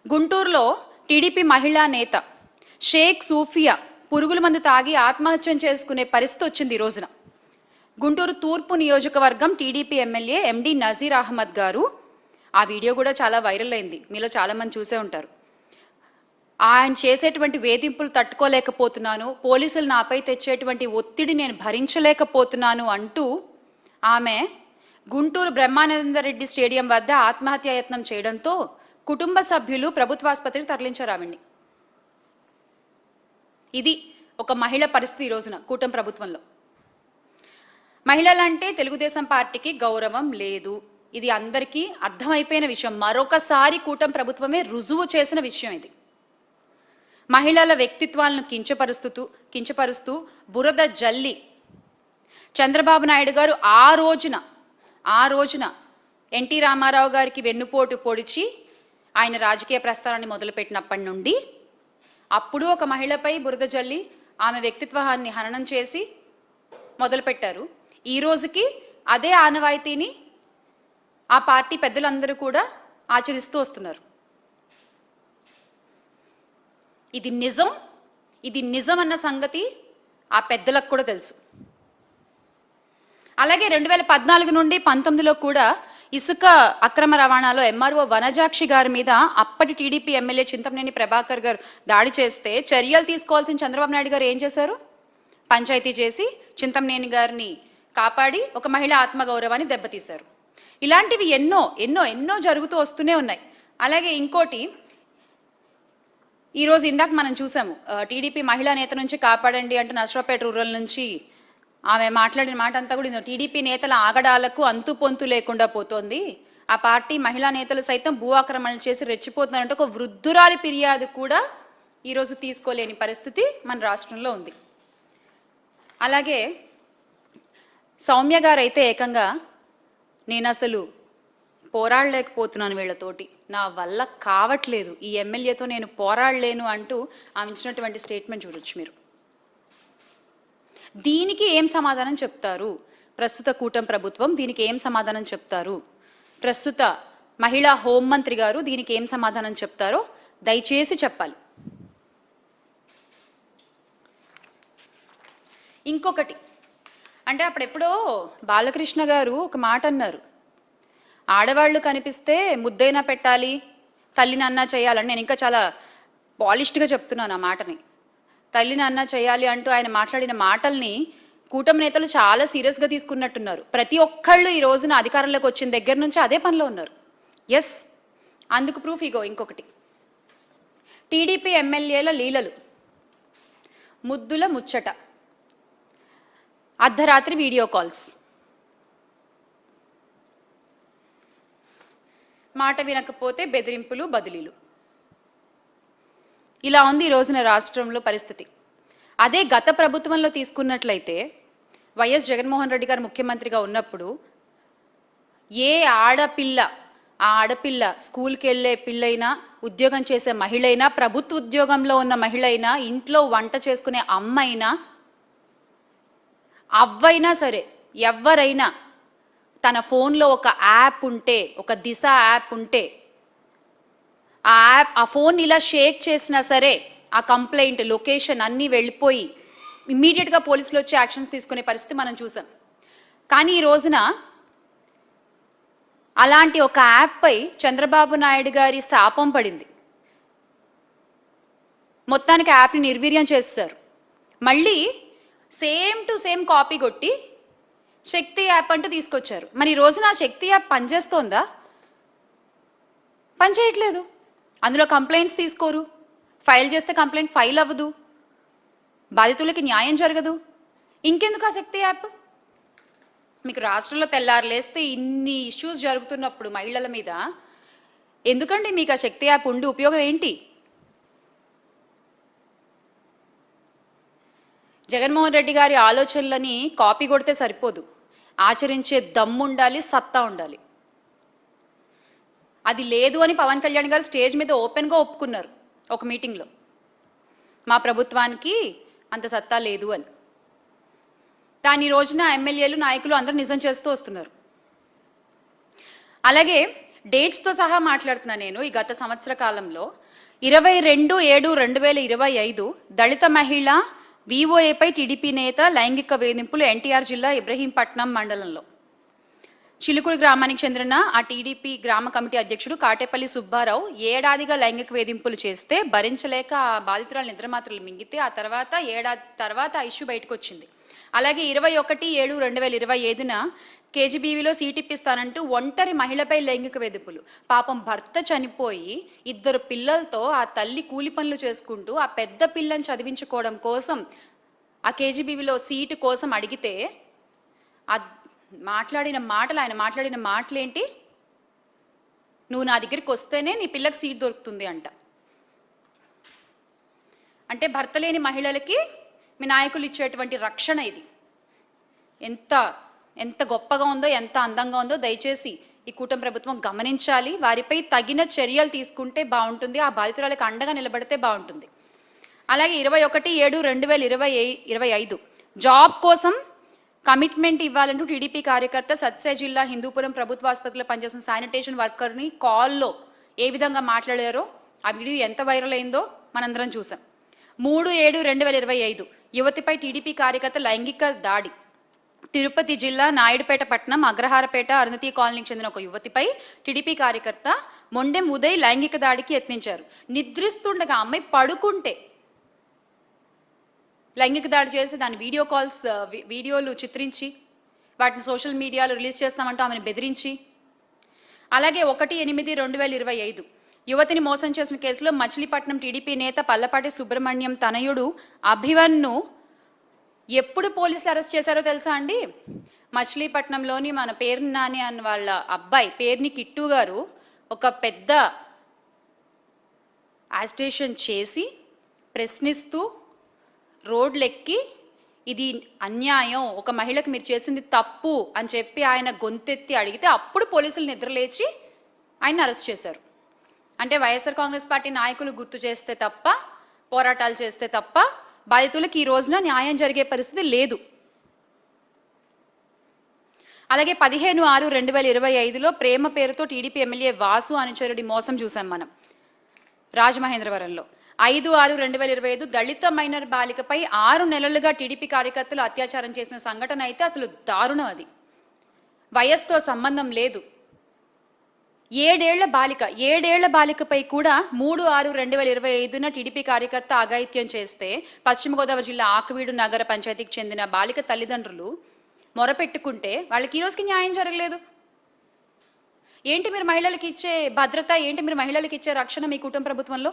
గుంటూరులో టీడీపీ మహిళా నేత షేక్ సూఫియా పురుగుల మందు తాగి ఆత్మహత్యం చేసుకునే పరిస్థితి వచ్చింది ఈ రోజున. గుంటూరు తూర్పు నియోజకవర్గం టీడీపీ ఎమ్మెల్యే ఎండి నజీర్ అహ్మద్ గారు, ఆ వీడియో కూడా చాలా వైరల్ అయింది, మీలో చాలామంది చూసే ఉంటారు. ఆయన చేసేటువంటి వేధింపులు తట్టుకోలేకపోతున్నాను, పోలీసులు నాపై తెచ్చేటువంటి ఒత్తిడి నేను భరించలేకపోతున్నాను అంటూ ఆమె గుంటూరు బ్రహ్మానందరెడ్డి స్టేడియం వద్ద ఆత్మహత్యాయత్నం చేయడంతో కుటుంబ సభ్యులు ప్రభుత్వాసుపత్రికి తరలించారు ఆవిడ్ని. ఇది ఒక మహిళ పరిస్థితి ఈ రోజున కూటమి ప్రభుత్వంలో. మహిళలంటే తెలుగుదేశం పార్టీకి గౌరవం లేదు, ఇది అందరికీ అర్థమైపోయిన విషయం. మరొకసారి కూటమి ప్రభుత్వమే రుజువు చేసిన విషయం ఇది. మహిళల వ్యక్తిత్వాలను కించపరుస్తూ బురద జల్లి చంద్రబాబు నాయుడు గారు ఆ రోజున ఎన్టీ రామారావు గారికి వెన్నుపోటు పొడిచి ఆయన రాజకీయ ప్రస్థానాన్ని మొదలుపెట్టినప్పటి నుండి అప్పుడు ఒక మహిళపై బురద జల్లి ఆమె వ్యక్తిత్వాన్ని హననం చేసి మొదలుపెట్టారు. ఈ రోజుకి అదే ఆనవాయితీని ఆ పార్టీ పెద్దలందరూ కూడా ఆచరిస్తూ వస్తున్నారు. ఇది నిజం అన్న సంగతి ఆ పెద్దలకు కూడా తెలుసు. అలాగే 2014 నుండి 19లో కూడా ఇసుక అక్రమ రవాణాలో ఎంఆర్ఓ వనజాక్షి గారి మీద అప్పటి టీడీపీ ఎమ్మెల్యే చింతమనేని ప్రభాకర్ గారు దాడి చేస్తే చర్యలు తీసుకోవాల్సిన చంద్రబాబు నాయుడు గారు ఏం చేశారు? పంచాయతీ చేసి చింతమనేని గారిని కాపాడి ఒక మహిళ ఆత్మగౌరవాన్ని దెబ్బతీశారు. ఇలాంటివి ఎన్నో జరుగుతూ వస్తూనే ఉన్నాయి. అలాగే ఇంకోటి, ఈరోజు ఇందాక మనం చూసాము, టీడీపీ మహిళా నేత నుంచి కాపాడండి అంటూ నర్సరావుపేట రూరల్ నుంచి ఆమె మాట్లాడిన మాట అంతా కూడా టీడీపీ నేతల ఆగడాలకు అంతు పొంతు లేకుండా పోతోంది, ఆ పార్టీ మహిళా నేతలు సైతం భూ ఆక్రమణలు చేసి రెచ్చిపోతున్నారంటే ఒక వృద్ధురాలి ఫిర్యాదు కూడా ఈరోజు తీసుకోలేని పరిస్థితి మన రాష్ట్రంలో ఉంది. అలాగే సౌమ్య గారు అయితే ఏకంగా నేను అసలు పోరాడలేకపోతున్నాను వీళ్ళతోటి, నా వల్ల కావట్లేదు, ఈ ఎమ్మెల్యేతో నేను పోరాడలేను అంటూ ఆమె ఇచ్చినటువంటి స్టేట్మెంట్ చూడొచ్చు మీరు. దీనికి ఏం సమాధానం చెప్తారు ప్రస్తుత కూటమి ప్రభుత్వం? దీనికి ఏం సమాధానం చెప్తారు ప్రస్తుత మహిళా హోంమంత్రి గారు? దీనికి ఏం సమాధానం చెప్తారో దయచేసి చెప్పాలి. ఇంకొకటి అంటే అప్పుడెప్పుడో బాలకృష్ణ గారు ఒక మాట అన్నారు, ఆడవాళ్ళు కనిపిస్తే ముద్దైనా పెట్టాలి, తల్లిని అన్నా చేయాలని. నేను ఇంకా చాలా పాలిష్డ్గా చెప్తున్నాను ఆ మాటని. తల్లిని అన్నా చేయాలి అంటూ ఆయన మాట్లాడిన మాటల్ని కూటమి నేతలు చాలా సీరియస్గా తీసుకున్నట్టున్నారు. ప్రతి ఒక్కళ్ళు ఈ రోజున అధికారంలోకి వచ్చిన దగ్గర నుంచి అదే పనిలో ఉన్నారు. ఎస్, అందుకు ప్రూఫ్ ఇగో ఇంకొకటి, టీడీపీ ఎమ్మెల్యేల లీలలు, ముద్దుల ముచ్చట, అర్ధరాత్రి వీడియో కాల్స్, మాట వినకపోతే బెదిరింపులు బదిలీలు, ఇలా ఉంది ఈ రోజున రాష్ట్రంలో పరిస్థితి. అదే గత ప్రభుత్వంలో తీసుకున్నట్లయితే వైఎస్ జగన్మోహన్ రెడ్డి గారు ముఖ్యమంత్రిగా ఉన్నప్పుడు ఏ ఆడపిల్ల స్కూల్కి వెళ్ళే పిల్లైనా, ఉద్యోగం చేసే మహిళైనా, ప్రభుత్వ ఉద్యోగంలో ఉన్న మహిళైనా, ఇంట్లో వంట చేసుకునే అమ్మైనా, అవ్వైనా సరే ఎవరైనా తన ఫోన్లో ఒక యాప్ ఉంటే, ఒక దిశ యాప్ ఉంటే, ఆ ఫోన్ ఇలా షేక్ చేసినా సరే ఆ కంప్లైంట్ లొకేషన్ అన్నీ వెళ్ళిపోయి ఇమ్మీడియట్గా పోలీసులు వచ్చి యాక్షన్స్ తీసుకునే పరిస్థితి మనం చూసాం. కానీ ఈ రోజున అలాంటి ఒక యాప్పై చంద్రబాబు నాయుడు గారి శాపం పడింది. మొత్తానికి యాప్ని నిర్వీర్యం చేస్తారు. మళ్ళీ సేమ్ టు సేమ్ కాపీ కొట్టి శక్తి యాప్ అంటూ తీసుకొచ్చారు. మరి ఈ రోజున ఆ శక్తి యాప్ పనిచేస్తోందా? పనిచేయట్లేదు. అందులో కంప్లైంట్స్ తీసుకోరు, ఫైల్ చేస్తే కంప్లైంట్ ఫైల్ అవ్వదు, బాధితులకి న్యాయం జరగదు. ఇంకెందుకు ఆ శక్తి యాప్? మీకు రాష్ట్రంలో తెల్లారులేస్తే ఇన్ని ఇష్యూస్ జరుగుతున్నప్పుడు మహిళల మీద ఎందుకండి మీకు ఆ శక్తి యాప్ ఉండి ఉపయోగం ఏంటి? జగన్మోహన్ రెడ్డి గారి ఆలోచనలని కాపీ కొడితే సరిపోదు, ఆచరించే దమ్ము ఉండాలి, సత్తా ఉండాలి. అది లేదు అని పవన్ కళ్యాణ్ గారు స్టేజ్ మీద ఓపెన్గా ఒప్పుకున్నారు ఒక మీటింగ్లో, మా ప్రభుత్వానికి అంత సత్తా లేదు అని. దాని రోజున ఎమ్మెల్యేలు, నాయకులు అందరూ నిజం చేస్తూ వస్తున్నారు. అలాగే డేట్స్తో సహా మాట్లాడుతున్నా నేను. ఈ గత సంవత్సర కాలంలో 22/7/2025 దళిత మహిళ విఓఏపై టీడీపీ నేత లైంగిక వేధింపులు ఎన్టీఆర్ జిల్లా ఇబ్రహీంపట్నం మండలంలో. చిలుకూరు గ్రామానికి చెందిన ఆ టీడీపీ గ్రామ కమిటీ అధ్యక్షుడు కాటేపల్లి సుబ్బారావు ఏడాదిగా లైంగిక వేధింపులు చేస్తే భరించలేక ఆ బాధితురాలు నిద్రమాత్రలు మింగితే ఆ తర్వాత ఏడాది తర్వాత ఆ ఇష్యూ బయటకు వచ్చింది. అలాగే 21/7/2025 కేజీబీవీలో సీట్ ఇప్పిస్తానంటూ ఒంటరి మహిళపై లైంగిక వేధింపులు. పాపం భర్త చనిపోయి 2 పిల్లలతో ఆ తల్లి కూలి పనులు చేసుకుంటూ ఆ పెద్ద పిల్లని చదివించుకోవడం కోసం ఆ కేజీబీవీలో సీటు కోసం అడిగితే ఆయన మాట్లాడిన మాటలేంటి? నువ్వు నా దగ్గరికి వస్తేనే నీ పిల్లకి సీట్ దొరుకుతుంది అంట. అంటే భర్త లేని మహిళలకి మీ నాయకులు ఇచ్చేటువంటి రక్షణ ఇది. ఎంత గొప్పగా ఉందో, ఎంత అందంగా ఉందో దయచేసి ఈ కూటమి ప్రభుత్వం గమనించాలి. వారిపై తగిన చర్యలు తీసుకుంటే బాగుంటుంది. ఆ బాధితురాలకు అండగా నిలబడితే బాగుంటుంది. అలాగే 21/7/2025 జాబ్ కోసం కమిట్మెంట్ ఇవ్వాలంటూ టీడీపీ కార్యకర్త సత్సే జిల్లా హిందూపురం ప్రభుత్వ ఆసుపత్రిలో పనిచేసిన శానిటేషన్ వర్కర్ని కాల్లో ఏ విధంగా మాట్లాడారో ఆ వీడియో ఎంత వైరల్ అయిందో మనందరం చూసాం. 3/7/2025 యువతిపై టీడీపీ కార్యకర్త లైంగిక దాడి. తిరుపతి జిల్లా నాయుడుపేట పట్టణం అగ్రహారపేట అరుణతి కాలనీకి చెందిన ఒక యువతిపై టీడీపీ కార్యకర్త మొండెం ఉదయ్ లైంగిక దాడికి యత్నించారు. నిద్రిస్తుండగా అమ్మాయి పడుకుంటే లైంగిక దాడి చేసి దాని వీడియోలు చిత్రించి వాటిని సోషల్ మీడియాలో రిలీజ్ చేస్తామంటూ ఆమెను బెదిరించి, అలాగే 1/8/2025 యువతిని మోసం చేసిన కేసులో మచిలీపట్నం టీడీపీ నేత పల్లపాటి సుబ్రహ్మణ్యం తనయుడు అభివన్ను ఎప్పుడు పోలీసులు అరెస్ట్ చేశారో తెలుసా అండి? మచిలీపట్నంలోని మన పేర్ని నాని అన్న వాళ్ళ అబ్బాయి పేర్ని కిట్టు గారు ఒక పెద్ద యాజిటేషన్ చేసి ప్రశ్నిస్తూ రోడ్లెక్కి ఇది అన్యాయం, ఒక మహిళకు మీరు చేసింది తప్పు అని చెప్పి ఆయన గొంతెత్తి అడిగితే అప్పుడు పోలీసులు నిద్రలేచి ఆయన అరెస్ట్ చేశారు. అంటే వైఎస్ఆర్ కాంగ్రెస్ పార్టీ నాయకులు గుర్తు చేస్తే తప్ప, పోరాటాలు చేస్తే తప్ప బాధితులకు ఈ రోజున న్యాయం జరిగే పరిస్థితి లేదు. అలాగే 15/6/2025 ప్రేమ పేరుతో టీడీపీ ఎమ్మెల్యే వాసు అనుచరుడి మోసం చూసాం మనం రాజమహేంద్రవరంలో. 5/6/2025 దళిత మైనర్ బాలికపై 6 నెలలుగా టీడీపీ కార్యకర్తలు అత్యాచారం చేసిన సంఘటన అయితే అసలు దారుణం. అది వయస్సుతో సంబంధం లేదు. 7 ఏళ్ల బాలికపై కూడా 3/6/2025 టీడీపీ కార్యకర్త అఘాయిత్యం చేస్తే పశ్చిమ గోదావరి జిల్లా ఆకువీడు నగర పంచాయతీకి చెందిన బాలిక తల్లిదండ్రులు మొరపెట్టుకుంటే వాళ్ళకి ఈ రోజుకి న్యాయం జరగలేదు. ఏంటి మీరు మహిళలకు ఇచ్చే భద్రత, ఏంటి మీరు మహిళలకు ఇచ్చే రక్షణ మీ కుటుంబ ప్రభుత్వంలో?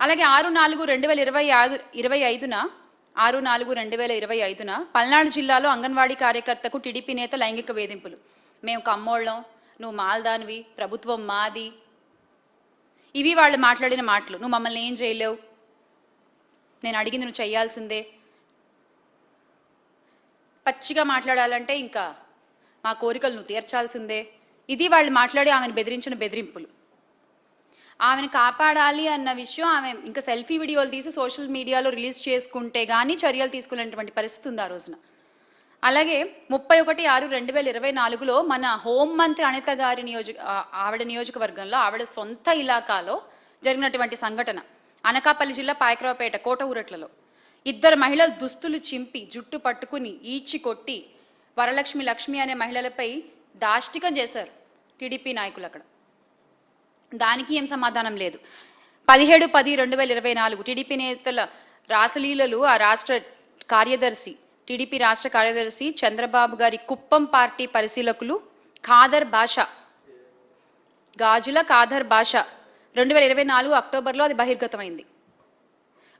అలాగే 6/4/2025 పల్నాడు జిల్లాలో అంగన్వాడీ కార్యకర్తకు టీడీపీ నేత లైంగిక వేధింపులు. మేము కమ్మోళ్ళం, నువ్వు మాల్దానివి, ప్రభుత్వం మాది, ఇవి వాళ్ళు మాట్లాడిన మాటలు. నువ్వు మమ్మల్ని ఏం చేయలేవు, నేను అడిగింది నువ్వు చేయాల్సిందే. పచ్చిగా మాట్లాడాలంటే ఇంకా మా కోరికలు నువ్వు తీర్చాల్సిందే. ఇది వాళ్ళు మాట్లాడి ఆమెను బెదిరించిన బెదిరింపులు. ఆమెను కాపాడాలి అన్న విషయం ఆమె ఇంకా సెల్ఫీ వీడియోలు తీసి సోషల్ మీడియాలో రిలీజ్ చేసుకుంటే కానీ చర్యలు తీసుకునేటువంటి పరిస్థితి ఉంది ఆ రోజున. అలాగే 31/6/2024 మన హోంమంత్రి అనిత గారి ఆవిడ నియోజకవర్గంలో ఆవిడ సొంత ఇలాకాలో జరిగినటువంటి సంఘటన అనకాపల్లి జిల్లా పాయకరావుపేట కోట ఊరట్లలో 2 మహిళలు దుస్తులు చింపి జుట్టు పట్టుకుని ఈడ్చి కొట్టి వరలక్ష్మి లక్ష్మి అనే మహిళలపై దాష్టికం చేశారు టీడీపీ నాయకులు. అక్కడ దానికి ఏం సమాధానం లేదు. 17/10/2024 టీడీపీ నేతల రాసలీలలు ఆ టీడీపీ రాష్ట్ర కార్యదర్శి చంద్రబాబు గారి కుప్పం పార్టీ పరిశీలకులు గాజుల ఖాదర్ బాషా 2024 అక్టోబర్లో అది బహిర్గతమైంది.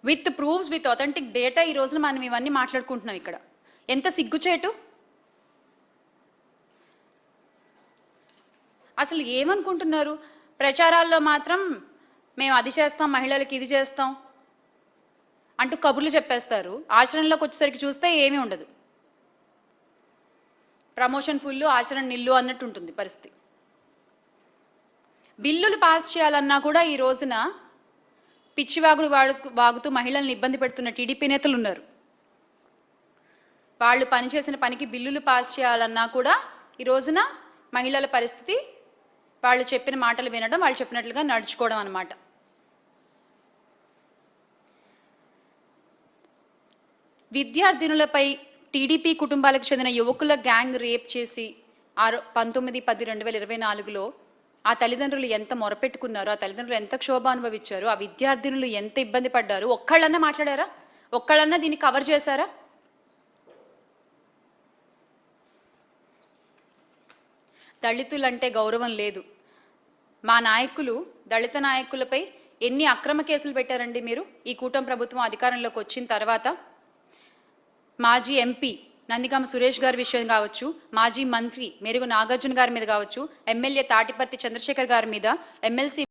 With proofs, with authentic data ఈ రోజున మనం ఇవన్నీ మాట్లాడుకుంటున్నాం. ఇక్కడ ఎంత సిగ్గుచేటు! అసలు ఏమనుకుంటున్నారు? ప్రచారాల్లో మాత్రం మేము అది చేస్తాం, మహిళలకి ఇది చేస్తాం అంటూ కబుర్లు చెప్పేస్తారు. ఆచరణలోకి వచ్చేసరికి చూస్తే ఏమీ ఉండదు. ప్రమోషన్ ఫుల్లు, ఆచరణ నిల్లు అన్నట్టు ఉంటుంది పరిస్థితి. బిల్లులు పాస్ చేయాలన్నా కూడా ఈ రోజున పిచ్చివాగుడు వాగుతూ మహిళల్ని ఇబ్బంది పెడుతున్న టీడీపీ నేతలు ఉన్నారు. వాళ్ళు పనిచేసిన పనికి బిల్లులు పాస్ చేయాలన్నా కూడా ఈ రోజున మహిళల పరిస్థితి వాళ్ళు చెప్పిన మాటలు వినడం, వాళ్ళు చెప్పినట్లుగా నడుచుకోవడం అన్నమాట. విద్యార్థినులపై టీడీపీ కుటుంబాలకు చెందిన యువకుల గ్యాంగ్ రేప్ చేసి 19/10/2024లో ఆ తల్లిదండ్రులు ఎంత మొరపెట్టుకున్నారో, ఆ తల్లిదండ్రులు ఎంత క్షోభ అనుభవించారు, ఆ విద్యార్థినులు ఎంత ఇబ్బంది పడ్డారు, ఒక్కళ్ళన్నా మాట్లాడారా? ఒక్కళ్ళన్నా దీన్ని కవర్ చేశారా? దళితులంటే గౌరవం లేదు. మా నాయకులు, దళిత నాయకులపై ఎన్ని అక్రమ కేసులు పెట్టారండి మీరు ఈ కూటమి ప్రభుత్వం అధికారంలోకి వచ్చిన తర్వాత? మాజీ ఎంపీ నందిగామ సురేష్ గారి విషయం కావచ్చు, మాజీ మంత్రి మెరుగు నాగార్జున గారి మీద కావచ్చు, ఎమ్మెల్యే తాటిపర్తి చంద్రశేఖర్ గారి మీద, ఎమ్మెల్సీ